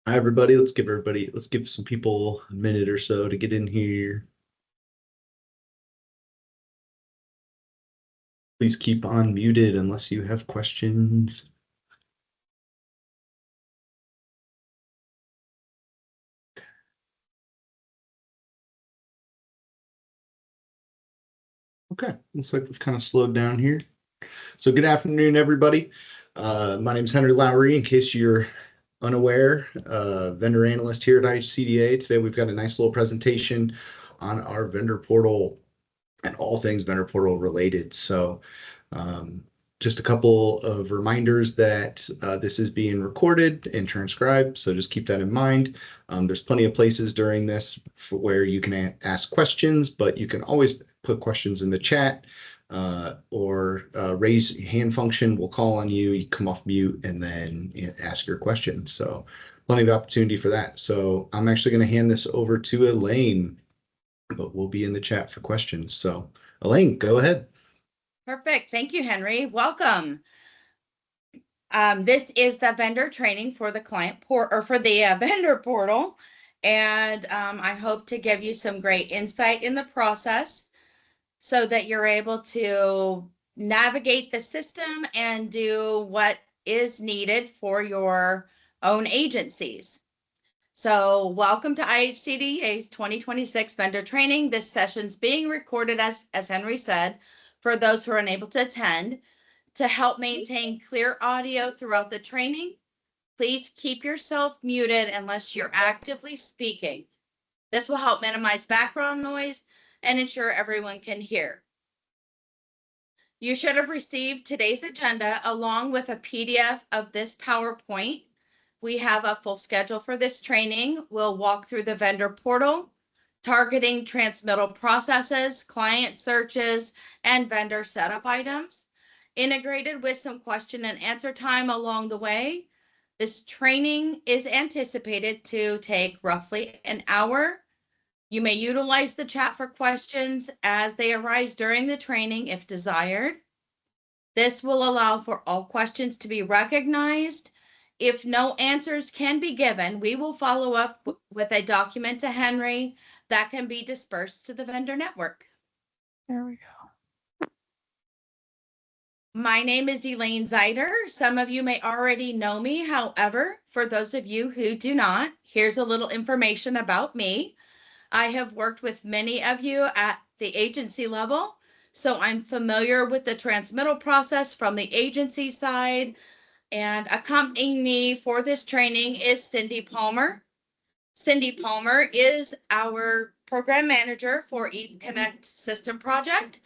Hi, everybody. Let's give some people a minute or so to get in here. Please keep on muted unless you have questions. Okay, looks like we've kind of slowed down here. So good afternoon, everybody. My name is Henry Lowry. In case you're unaware, vendor analyst here at IHCDA. Today we've got a nice little presentation on our vendor portal and all things vendor portal related. So just a couple of reminders that this is being recorded and transcribed, so just keep that in mind. There's plenty of places during this where you can ask questions, but you can always put questions in the chat or raise hand function. We'll call on you, you come off mute, and then ask your question. So plenty of opportunity for that. So I'm actually going to hand this over to Elaine, but we'll be in the chat for questions. So Elaine, go ahead. Perfect. Thank you, Henry. Welcome. This is the vendor training for the client port or for the vendor portal. And I hope to give you some great insight in the process so that you're able to navigate the system and do what is needed for your own agencies. So welcome to IHCDA's 2026 vendor training. This session's being recorded as Henry said, for those who are unable to attend. To help maintain clear audio throughout the training, please keep yourself muted unless you're actively speaking. This will help minimize background noise and ensure everyone can hear. You should have received today's agenda along with a PDF of this PowerPoint. We have a full schedule for this training. We'll walk through the vendor portal, targeting transmittal processes, client searches, and vendor setup items, integrated with some question and answer time along the way. This training is anticipated to take roughly an hour. You may utilize the chat for questions as they arise during the training if desired. This will allow for all questions to be recognized. If no answers can be given, we will follow up with a document to Henry that can be dispersed to the vendor network. There we go. My name is Elaine Zeider. Some of you may already know me. However, for those of you who do not, here's a little information about me. I have worked with many of you at the agency level, so I'm familiar with the transmittal process from the agency side. And accompanying me for this training is Cindy Palmer. Cindy Palmer is our program manager for eConnect System Project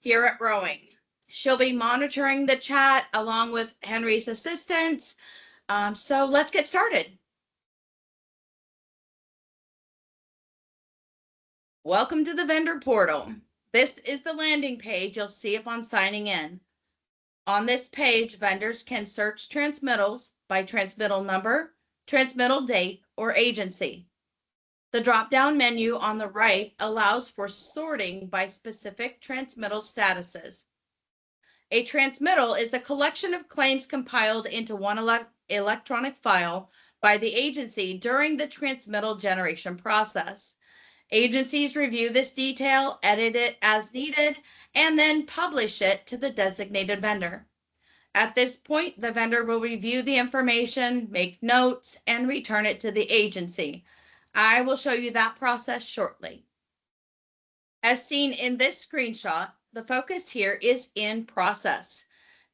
here at Rowing. She'll be monitoring the chat along with Henry's assistants. So let's get started. Welcome to the vendor portal. This is the landing page you'll see upon signing in. On this page, vendors can search transmittals by transmittal number, transmittal date, or agency. The drop-down menu on the right allows for sorting by specific transmittal statuses. A transmittal is a collection of claims compiled into one electronic file by the agency during the transmittal generation process. Agencies review this detail, edit it as needed, and then publish it to the designated vendor. At this point, the vendor will review the information, make notes, and return it to the agency. I will show you that process shortly. As seen in this screenshot, the focus here is in process.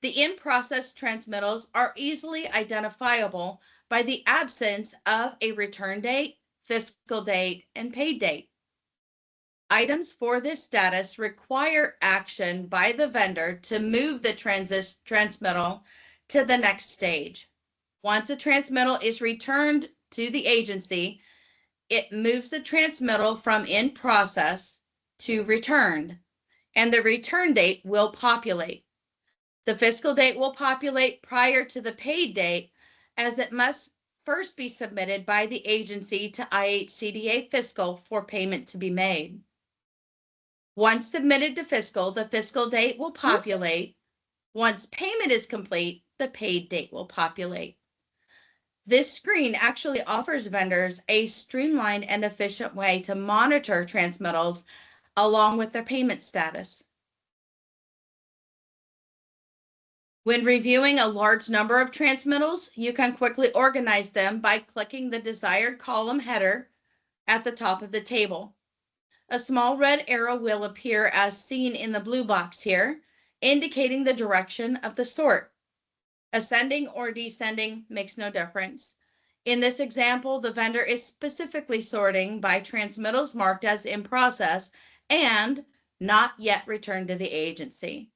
The in-process transmittals are easily identifiable by the absence of a return date, fiscal date, and paid date. Items for this status require action by the vendor to move the transmittal to the next stage. Once a transmittal is returned to the agency, it moves the transmittal from in process to returned, and the return date will populate. The fiscal date will populate prior to the paid date, as it must first be submitted by the agency to IHCDA Fiscal for payment to be made. Once submitted to fiscal, the fiscal date will populate. Once payment is complete, the paid date will populate. This screen actually offers vendors a streamlined and efficient way to monitor transmittals along with their payment status. When reviewing a large number of transmittals, you can quickly organize them by clicking the desired column header at the top of the table. A small red arrow will appear as seen in the blue box here, indicating the direction of the sort. Ascending or descending makes no difference. In this example, the vendor is specifically sorting by transmittals marked as in process and not yet returned to the agency.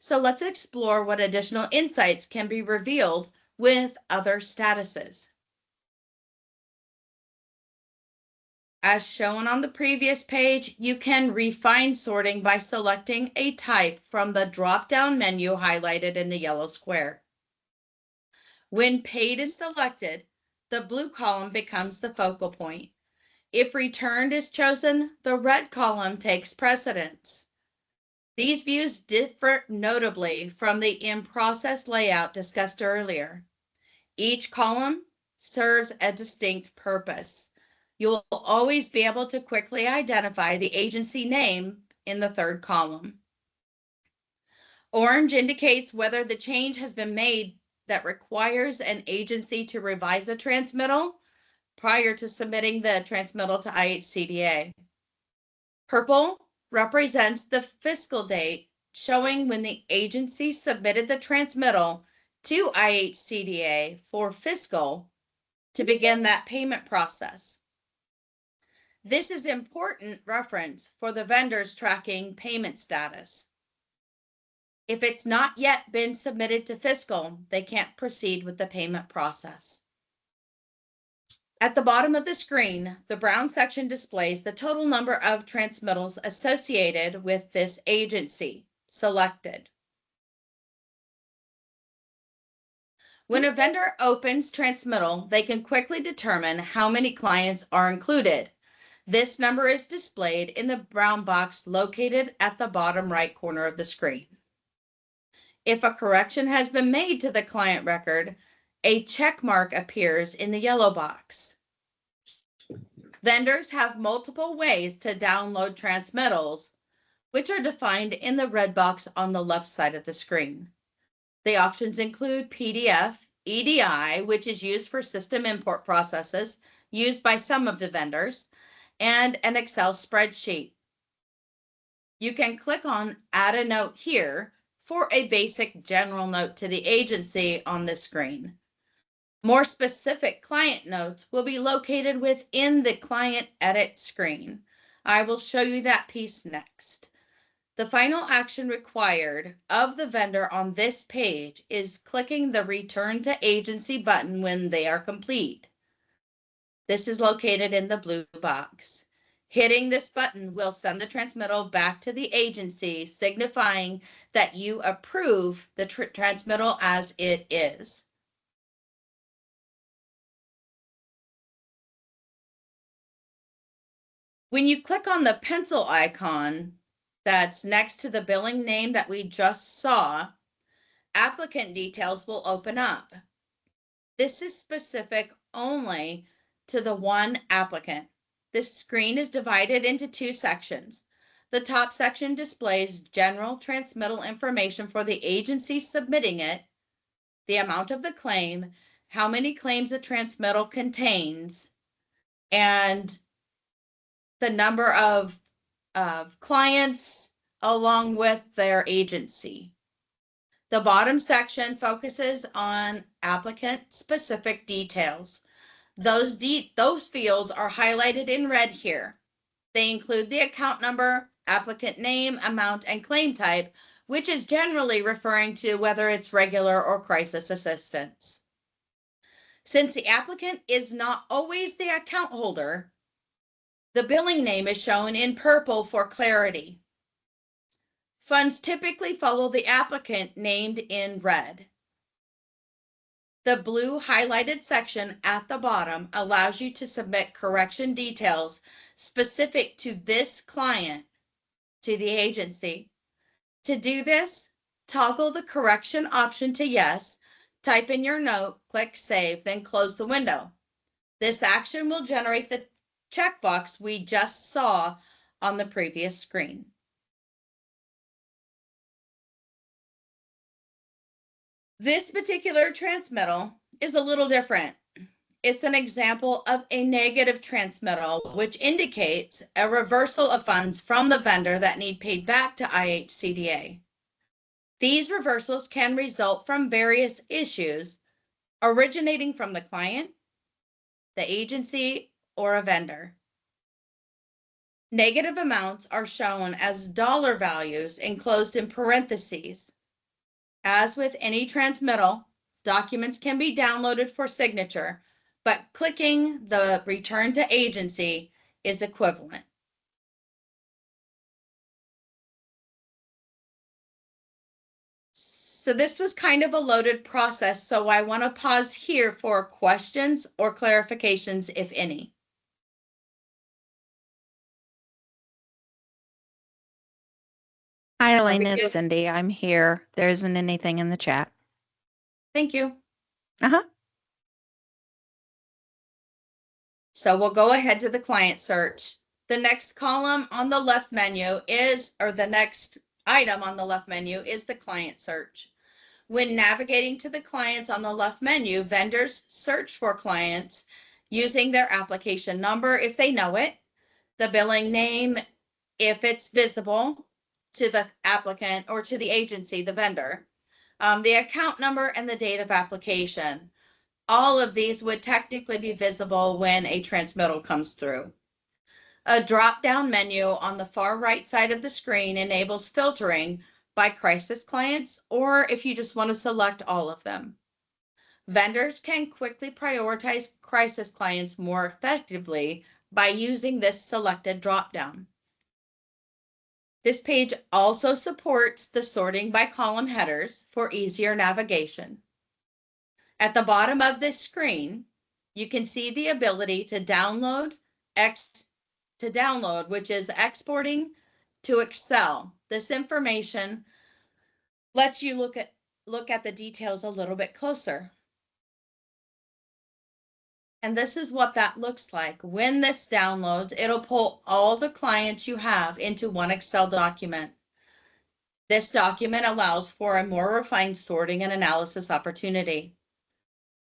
So let's explore what additional insights can be revealed with other statuses. As shown on the previous page, you can refine sorting by selecting a type from the drop-down menu highlighted in the yellow square. When paid is selected, the blue column becomes the focal point. If returned is chosen, the red column takes precedence. These views differ notably from the in-process layout discussed earlier. Each column serves a distinct purpose. You will always be able to quickly identify the agency name in the third column. Orange indicates whether the change has been made that requires an agency to revise the transmittal prior to submitting the transmittal to IHCDA. Purple represents the fiscal date, showing when the agency submitted the transmittal to IHCDA for fiscal to begin that payment process. This is important reference for the vendors tracking payment status. If it's not yet been submitted to fiscal, they can't proceed with the payment process. At the bottom of the screen, the brown section displays the total number of transmittals associated with this agency selected. When a vendor opens transmittal, they can quickly determine how many clients are included. This number is displayed in the brown box located at the bottom right corner of the screen. If a correction has been made to the client record, a check mark appears in the yellow box. Vendors have multiple ways to download transmittals, which are defined in the red box on the left side of the screen. The options include PDF, EDI, which is used for system import processes used by some of the vendors, and an Excel spreadsheet. You can click on Add a Note here for a basic general note to the agency on the screen. More specific client notes will be located within the Client Edit screen. I will show you that piece next. The final action required of the vendor on this page is clicking the Return to Agency button when they are complete. This is located in the blue box. Hitting this button will send the transmittal back to the agency, signifying that you approve the transmittal as it is. When you click on the pencil icon that's next to the billing name that we just saw, applicant details will open up. This is specific only to the one applicant. This screen is divided into two sections. The top section displays general transmittal information for the agency submitting it, the amount of the claim, how many claims the transmittal contains, and the number of clients along with their agency. The bottom section focuses on applicant-specific details. Those fields are highlighted in red here. They include the account number, applicant name, amount, and claim type, which is generally referring to whether it's regular or crisis assistance. Since the applicant is not always the account holder, the billing name is shown in purple for clarity. Funds typically follow the applicant named in red. The blue highlighted section at the bottom allows you to submit correction details specific to this client to the agency. To do this, toggle the correction option to yes Type in your note, click save, then close the window. This action will generate the checkbox we just saw on the previous screen. This particular transmittal is a little different. It's an example of a negative transmittal, which indicates a reversal of funds from the vendor that need paid back to IHCDA. These reversals can result from various issues originating from the client, the agency, or a vendor. Negative amounts are shown as dollar values enclosed in parentheses. As with any transmittal, documents can be downloaded for signature, but clicking the return to agency is equivalent. So this was kind of a loaded process, so I want to pause here for questions or clarifications, if any. Hi, we Elaine, good? it's Cindy. I'm here. There isn't anything in the chat. Thank you. Uh-huh. So we'll go ahead to the client search. The next column on the left menu is, or the next item on the left menu is the client search. When navigating to the clients on the left menu, vendors search for clients using their application number if they know it, the billing name if it's visible to the applicant or to the agency, the vendor, the account number, and the date of application. All of these would technically be visible when a transmittal comes through. A drop-down menu on the far right side of the screen enables filtering by crisis clients, or if you just want to select all of them. Vendors can quickly prioritize crisis clients more effectively by using this selected drop-down. This page also supports the sorting by column headers for easier navigation. At the bottom of this screen, you can see the ability to download, which is exporting to Excel. This information lets you look at the details a little bit closer. And this is what that looks like. When this downloads, it'll pull all the clients you have into one Excel document. This document allows for a more refined sorting and analysis opportunity.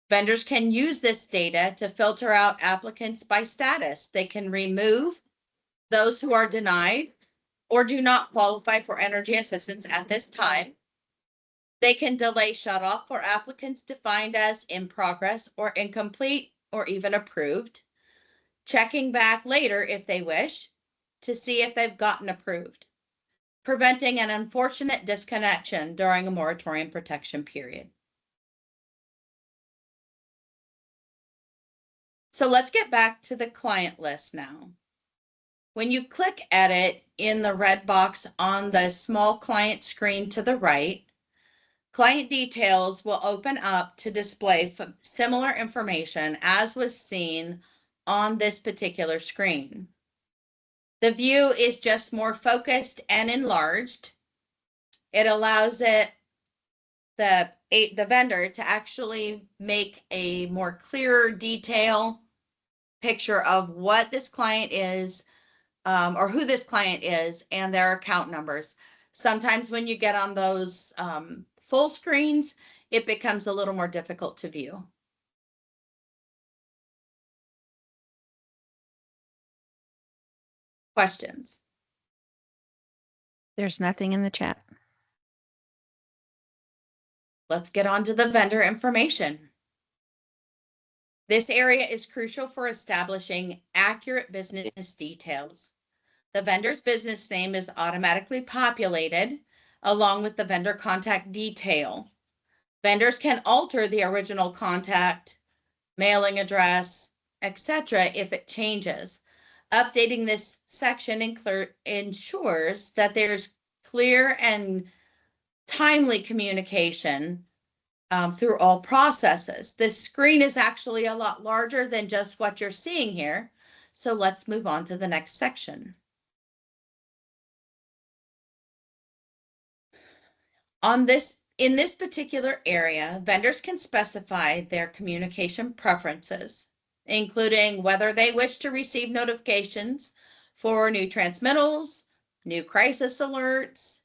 Vendors can use this data to filter out applicants by status. They can remove those who are denied or do not qualify for energy assistance at this time. They can delay shutoff for applicants defined as in progress or incomplete or even approved, checking back later if they wish to see if they've gotten approved, preventing an unfortunate disconnection during a moratorium protection period. So let's get back to the client list now. When you click Edit in the red box on the small client screen to the right, client details will open up to display similar information as was seen on this particular screen. The view is just more focused and enlarged. It allows the vendor to actually make a more clear detail picture of what this client is, or who this client is, and their account numbers. Sometimes when you get on those full screens, it becomes a little more difficult to view. Questions? There's nothing in the chat. Let's get on to the vendor information. This area is crucial for establishing accurate business details. The vendor's business name is automatically populated along with the vendor contact detail. Vendors can alter the original contact, mailing address, etc. if it changes. Updating this section ensures that there's clear and timely communication through all processes. This screen is actually a lot larger than just what you're seeing here. So let's move on to the next section. On this In this particular area, vendors can specify their communication preferences, including whether they wish to receive notifications for new transmittals, new crisis alerts.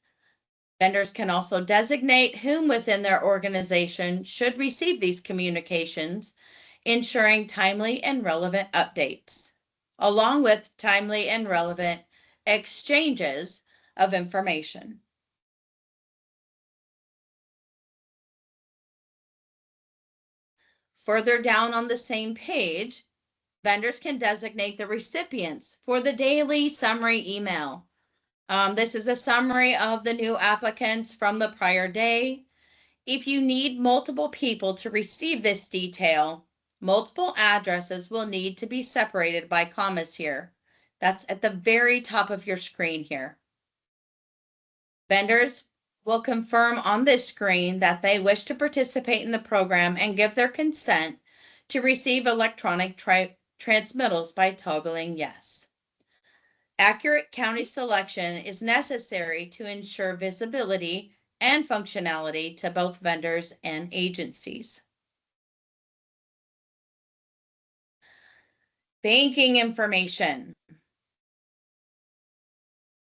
Vendors can also designate whom within their organization should receive these communications, ensuring timely and relevant updates, along with timely and relevant exchanges of information. Further down on the same page, vendors can designate the recipients for the daily summary email. This is a summary of the new applicants from the prior day. If you need multiple people to receive this detail, multiple addresses will need to be separated by commas here. That's at the very top of your screen here. Vendors will confirm on this screen that they wish to participate in the program and give their consent to receive electronic transmittals by toggling yes. Accurate county selection is necessary to ensure visibility and functionality to both vendors and agencies. Banking information.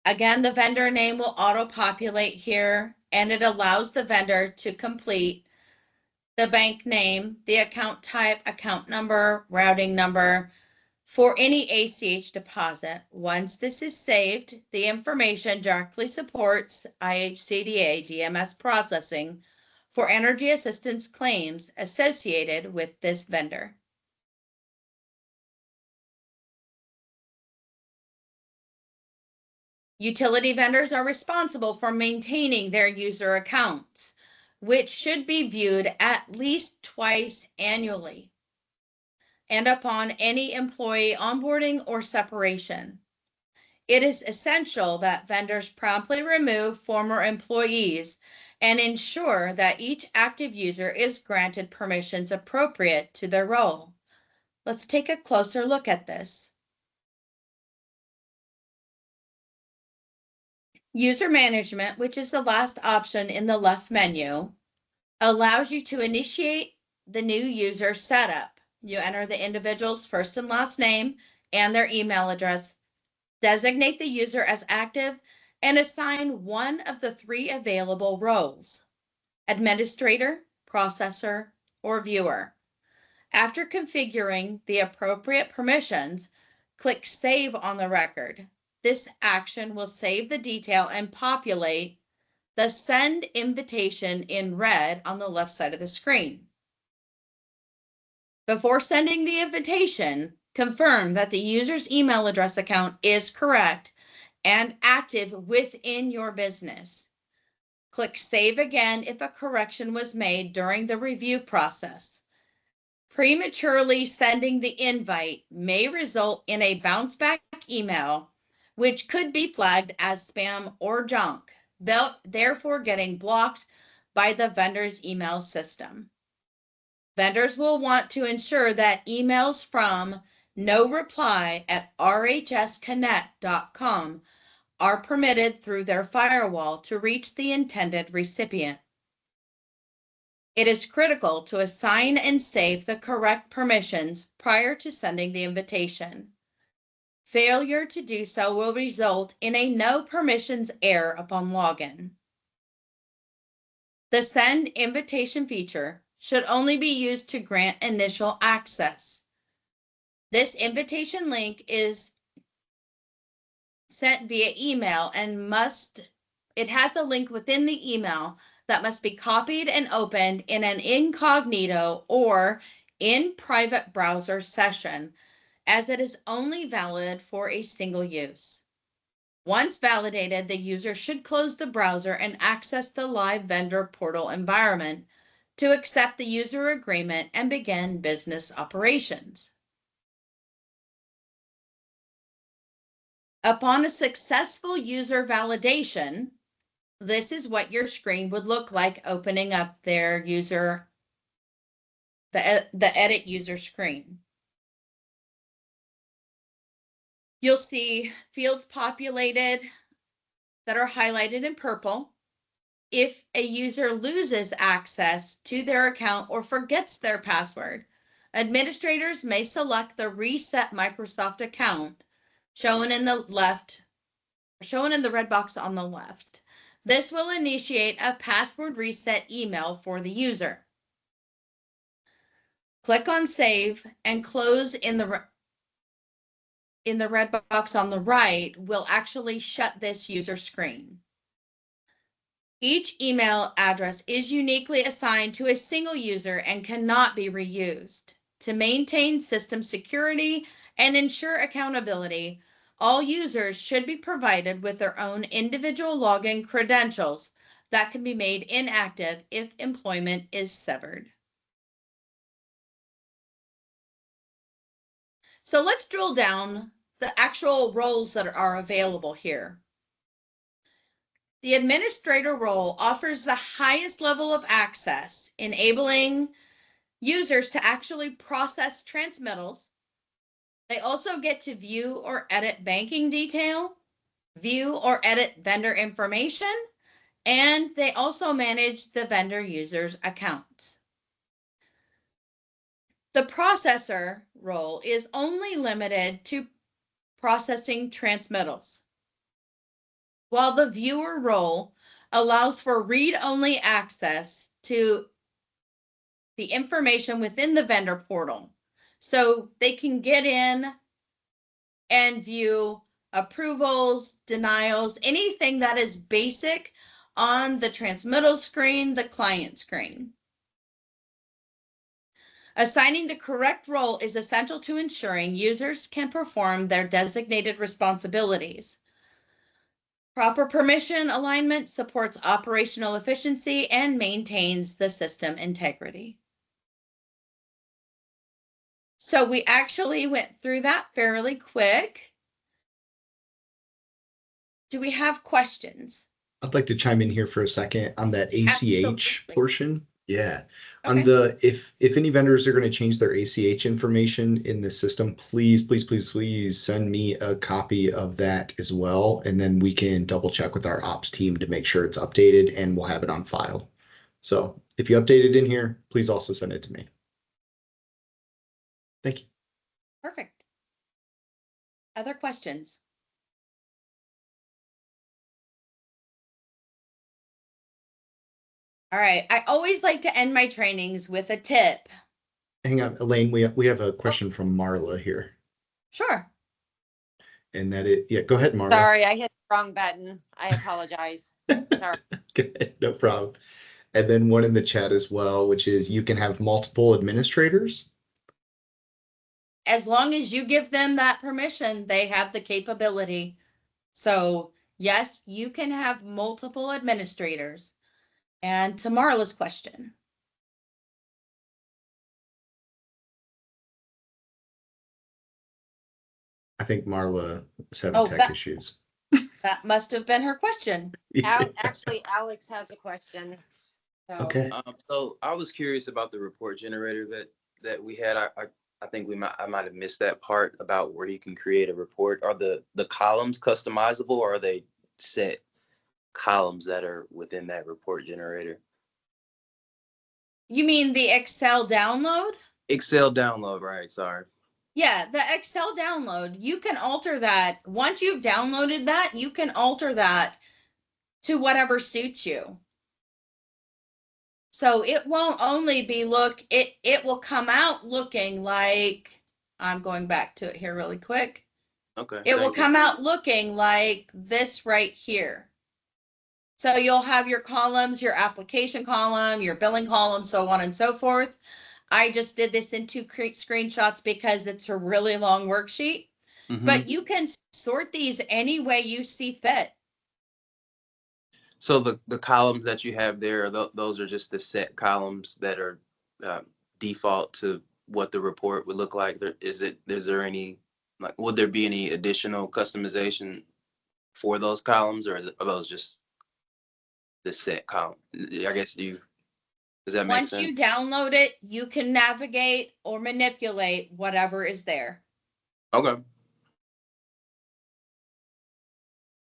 Again, the vendor name will auto-populate here, and it allows the vendor to complete the bank name, the account type, account number, routing number for any ACH deposit. Once this is saved, the information directly supports IHCDA DMS processing for energy assistance claims associated with this vendor. Utility vendors are responsible for maintaining their user accounts, which should be viewed at least twice annually, and upon any employee onboarding or separation. It is essential that vendors promptly remove former employees and ensure that each active user is granted permissions appropriate to their role. Let's take a closer look at this. User management, which is the last option in the left menu, allows you to initiate the new user setup. You enter the individual's first and last name and their email address, designate the user as active, and assign one of the three available roles: administrator, processor, or viewer. After configuring the appropriate permissions, click Save on the record. This action will save the detail and populate the Send Invitation in red on the left side of the screen. Before sending the invitation, confirm that the user's email address account is correct and active within your business. Click Save again if a correction was made during the review process. Prematurely sending the invite may result in a bounce back email, which could be flagged as spam or junk, therefore getting blocked by the vendor's email system. Vendors will want to ensure that emails from noreply@rhsconnect.com are permitted through their firewall to reach the intended recipient. It is critical to assign and save the correct permissions prior to sending the invitation. Failure to do so will result in a no permissions error upon login. The send invitation feature should only be used to grant initial access. This invitation link is sent via email and it has a link within the email that must be copied and opened in an incognito or in private browser session, as it is only valid for a single use. Once validated, the user should close the browser and access the live vendor portal environment to accept the user agreement and begin business operations. Upon a successful user validation, this is what your screen would look like opening up their user, the edit user screen. You'll see fields populated that are highlighted in purple. if a user loses access to their account or forgets their password, administrators may select the Reset Microsoft Account shown in the red box on the left. This will initiate a password reset email for the user. Click on Save and close in the red box on the right will actually shut this user screen. Each email address is uniquely assigned to a single user and cannot be reused. To maintain system security and ensure accountability, all users should be provided with their own individual login credentials that can be made inactive if employment is severed. So let's drill down the actual roles that are available here. The administrator role offers the highest level of access, enabling users to actually process transmittals. They also get to view or edit banking detail, view or edit vendor information, and they also manage the vendor user's accounts. The processor role is only limited to processing transmittals, while the viewer role allows for read-only access to the information within the vendor portal. So they can get in and view approvals, denials, anything that is basic on the transmittal screen, the client screen. Assigning the correct role is essential to ensuring users can perform their designated responsibilities. Proper permission alignment supports operational efficiency and maintains the system integrity. So we actually went through that fairly quick. Do we have questions? I'd like to chime in here for a second on that ACH Absolutely. portion. Yeah. Okay. On the, if any vendors are going to change their ACH information in the system, please send me a copy of that as well. And then we can double check with our ops team to make sure it's updated and we'll have it on file. So if you update it in here, please also send it to me. Thank you. Perfect. Other questions? All right. I always like to end my trainings with a tip. Hang on, Elaine, we have a question from Marla here. Sure. And yeah, go ahead, Marla. Sorry, I hit the wrong button. I apologize. Sorry. No problem. And then one in the chat as well, which is you can have multiple administrators. As long as you give them that permission, they have the capability. So yes, you can have multiple administrators. And to Marla's question. I think Marla is having tech issues. That must have been her question. Actually, Alex has a question. So. Okay. So I was curious about the report generator that we had. I think I might have missed that part about where you can create a report. Are the columns customizable, or are they set columns that are within that report generator? You mean the Excel download? Excel download, right? Sorry. Yeah, the Excel download, you can alter that. Once you've downloaded that, you can alter that to whatever suits you. So it won't only be it will come out looking like, I'm going back to it here really quick. Okay. It will come out looking like this right here. So you'll have your columns, your application column, your billing column, so on and so forth. I just did this in 2 screenshots because it's a really long worksheet, but you can sort these any way you see fit. So the columns that you have there, those are just the set columns that are default to what the report would look like. Is there any, like, would there be any additional customization for those columns, or are those just the set column? I guess does that make sense? Once you download it, you can navigate or manipulate whatever is there. Okay.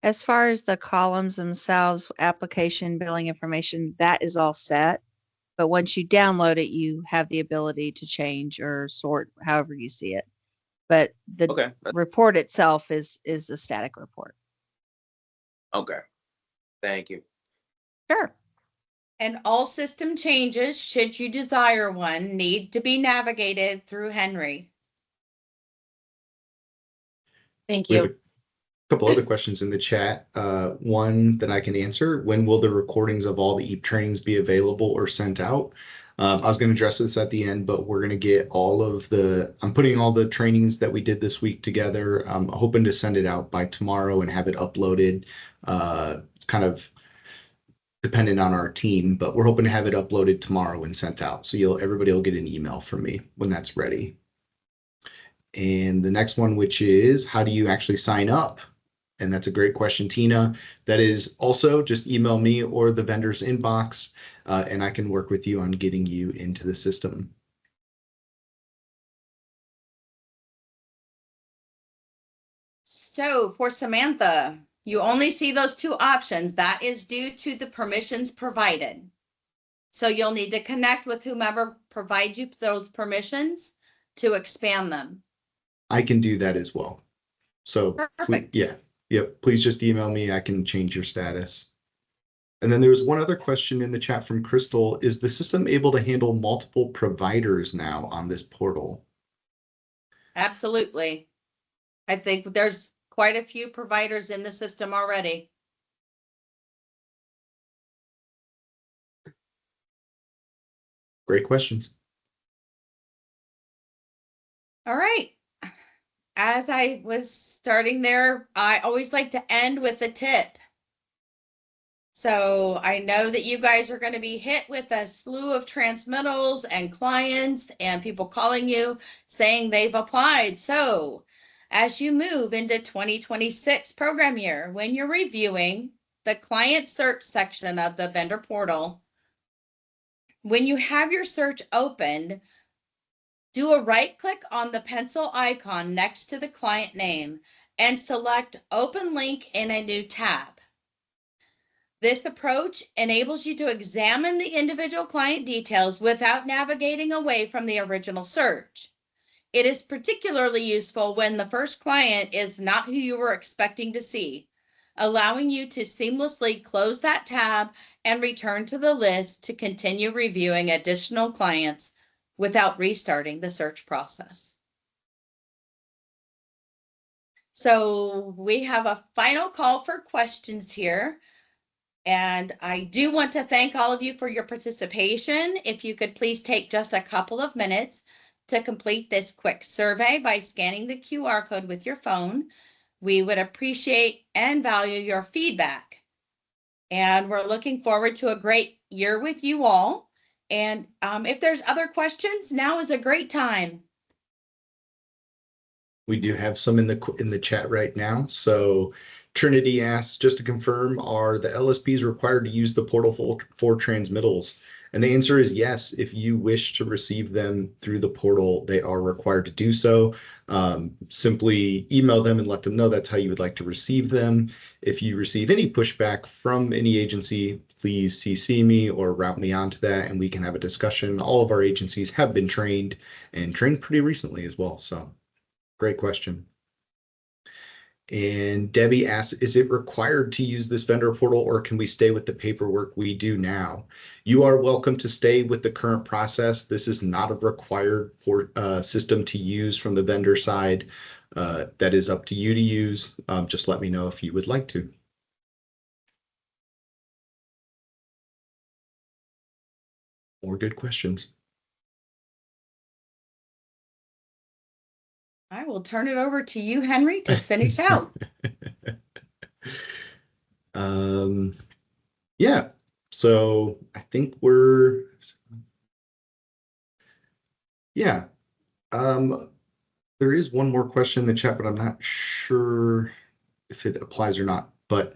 As far as the columns themselves, application, billing information, that is all set. But once you download it, you have the ability to change or sort however you see it. But the Okay. report itself is a static report. Okay. Thank you. Sure. And all system changes, should you desire one, need to be navigated through Henry. Thank We have you. a couple other questions in the chat. One that I can answer: when will the recordings of all the EAP trainings be available or sent out? I was going to address this at the end, but we're going to get I'm putting all the trainings that we did this week together. I'm hoping to send it out by tomorrow and have it uploaded. It's kind of dependent on our team, but we're hoping to have it uploaded tomorrow and sent out. So everybody will get an email from me when that's ready. And the next one, which is, how do you actually sign up? And that's a great question, Tina. That is also just email me or the vendor's inbox, and I can work with you on getting you into the system. So for Samantha, you only see those two options. That is due to the permissions provided. So you'll need to connect with whomever provides you those permissions to expand them. I can do that as well. So Perfect. please just email me. I can change your status. And then there's one other question in the chat from Crystal. Is the system able to handle multiple providers now on this portal? Absolutely. I think there's quite a few providers in the system already. Great questions. All right. As I was starting there, I always like to end with a tip. So I know that you guys are going to be hit with a slew of transmittals and clients and people calling you saying they've applied. So as you move into 2026 program year, when you're reviewing the client search section of the vendor portal, when you have your search opened, do a right click on the pencil icon next to the client name and select Open Link in a new tab. This approach enables you to examine the individual client details without navigating away from the original search. It is particularly useful when the first client is not who you were expecting to see, allowing you to seamlessly close that tab and return to the list to continue reviewing additional clients without restarting the search process. So we have a final call for questions here. And I do want to thank all of you for your participation. If you could please take just a couple of minutes to complete this quick survey by scanning the QR code with your phone. We would appreciate and value your feedback. And we're looking forward to a great year with you all. And if there's other questions, now is a great time. We do have some in the chat right now. So Trinity asks, just to confirm, are the LSPs required to use the portal for transmittals? And the answer is yes. If you wish to receive them through the portal, they are required to do so. Simply email them and let them know that's how you would like to receive them. If you receive any pushback from any agency, please CC me or route me onto that and we can have a discussion. All of our agencies have been trained and trained pretty recently as well. So great question. And Debbie asks, is it required to use this vendor portal or can we stay with the paperwork we do now? You are welcome to stay with the current process. This is not a required system to use from the vendor side. That is up to you to use. Just let me know if you would like to. More good questions. I will turn it over to you, Henry, to finish out. Yeah, so I think there is one more question in the chat, but I'm not sure if it applies or not. But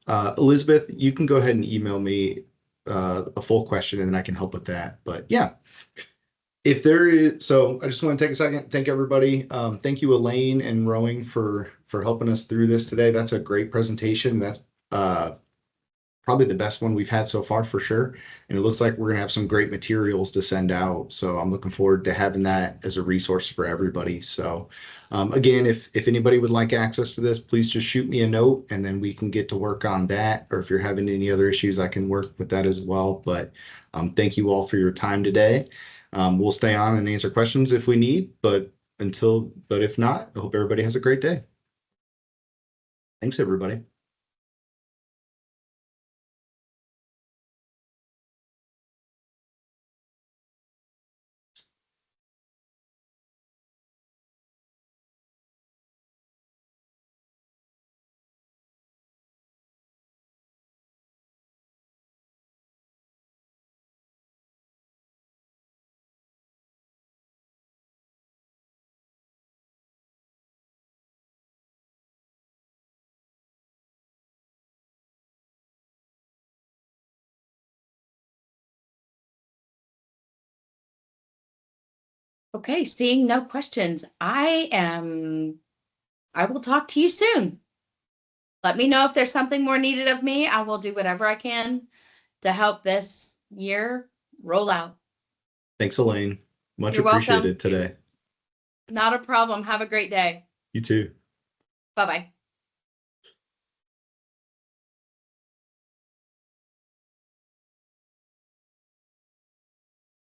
Elizabeth, you can go ahead and email me a full question and then I can help with that. But yeah. If there is, so I just want to take a second, thank everybody. Thank you, Elaine and Rowing, for for helping us through this today. That's a great presentation. That's probably the best one we've had so far for sure. And it looks like we're gonna have some great materials to send out. So I'm looking forward to having that as a resource for everybody. So again, if anybody would like access to this, please just shoot me a note and then we can get to work on that. Or if you're having any other issues, I can work with that as well. But thank you all for your time today. We'll stay on and answer questions if we need, but if not, I hope everybody has a great day. Thanks, everybody. Okay, seeing no questions, I will talk to you soon. Let me know if there's something more needed of me. I will do whatever I can to help this year roll out. Thanks, Elaine. Much You're welcome. appreciated today. Not a problem. Have a great day. You too. Bye-bye.